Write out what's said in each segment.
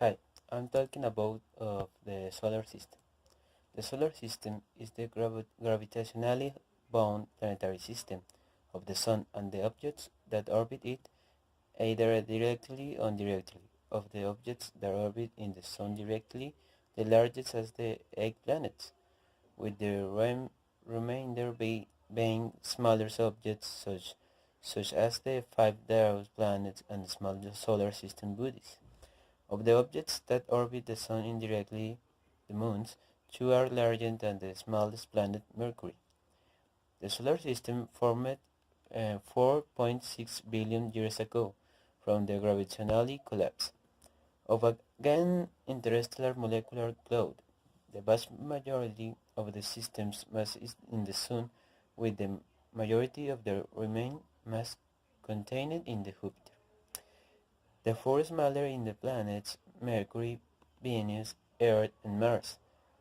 Hi, I'm talking about the solar system. The solar system is the gravitationally bound planetary system of the Sun and the objects that orbit it, either directly or indirectly. Of the objects that orbit in the Sun directly, the largest is the eight planets, with the remainder being smaller objects such as the five dwarf planets and the smaller solar system bodies. Of the objects that orbit the Sun indirectly, the moons, two are larger than the smallest planet, Mercury. The solar system formed 4.6 billion years ago from the gravitational collapse of a giant interstellar molecular cloud. The vast majority of the system's mass is in the Sun, with the majority of the remaining mass contained in the Jupiter. The four smaller in the planets, Mercury, Venus, Earth, and Mars,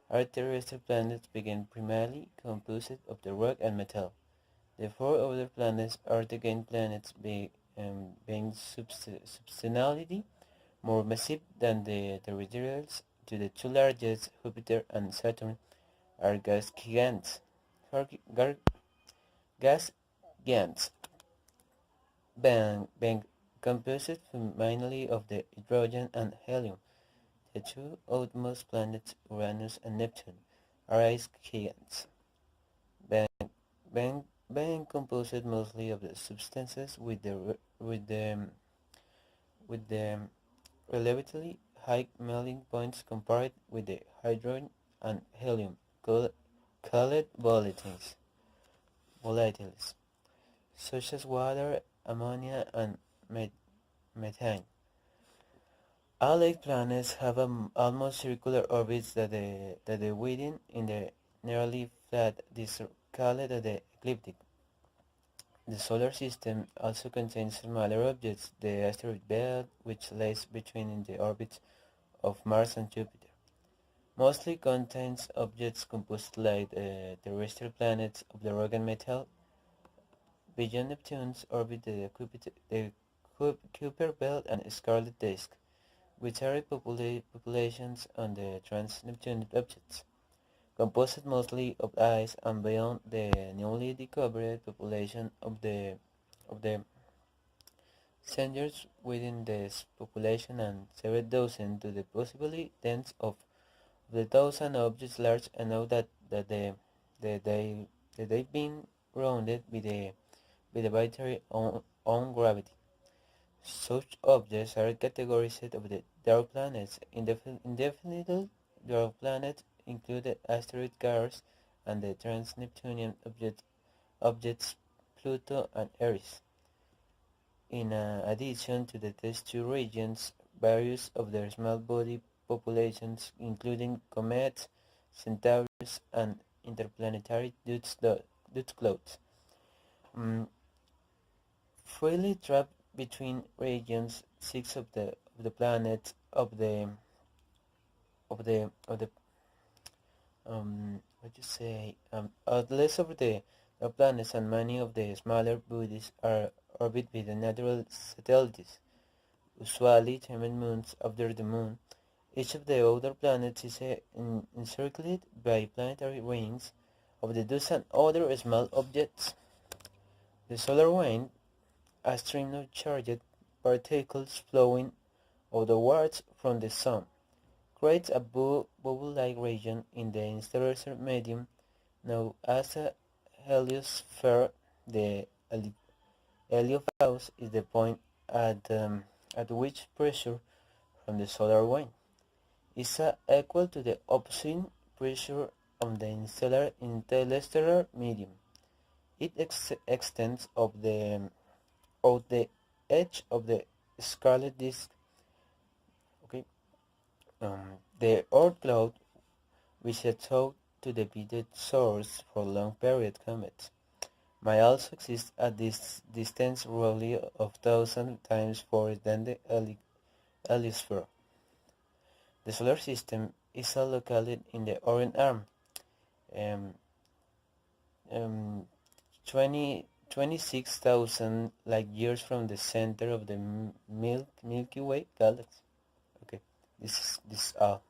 are terrestrial planets being primarily composed of the rock and metal. The four other planets are the gain planets being substantially more massive than the terrestrials. To the two largest, Jupiter and Saturn, are gas giants, being composed mainly of the hydrogen and helium. The two outermost planets, Uranus and Neptune, are ice giants, being, being composed mostly of the substances with the relatively high melting points compared with the hydrogen and helium, called volatiles, such as water, ammonia, and methane. All eight planets have almost circular orbits that they widen in the nearly flat disk called the ecliptic. The solar system also contains smaller objects, the asteroid belt, which lies between the orbits of Mars and Jupiter. Mostly contains objects composed like terrestrial planets of the rock and metal. Beyond Neptune's orbit, the Kuiper belt and scarlet disk, which are populations on the trans-Neptunian objects, composed mostly of ice, and beyond the newly discovered population of the centers within this population and several dozen to the possibly tens of the thousand objects large enough that they've been grounded by the battery on gravity. Such objects are categorized of the dwarf planets. Indefinite dwarf planets include the asteroid cars and the trans-Neptunian objects Pluto and Eris. In addition to these two regions, various of their small body populations, including comets, centaurs, and interplanetary dust clouds, mm, freely trapped between regions. Six of the planets of the what you say less of the planets and many of the smaller bodies are orbit with the natural satellites, usually termed moons after the moon. Each of the outer planets is encircled by planetary rings of the dozen other small objects. The solar wind, a stream of charged particles flowing outwards from the sun, creates a bubble-like region in the interstellar medium known as a heliosphere. The heliophause is the point at which pressure from the solar wind is equal to the opposite pressure on the interstellar medium. It extends out the edge of the scarlet disk. Okay, the Oort cloud, which is thought to be the source for long-period comets, might also exist at this distance roughly of thousand times farther than the heliosphere. The solar system is located in the Orion Arm, um, um, 26,000 light years from the center of the Milky Way galaxy. Okay. This is all.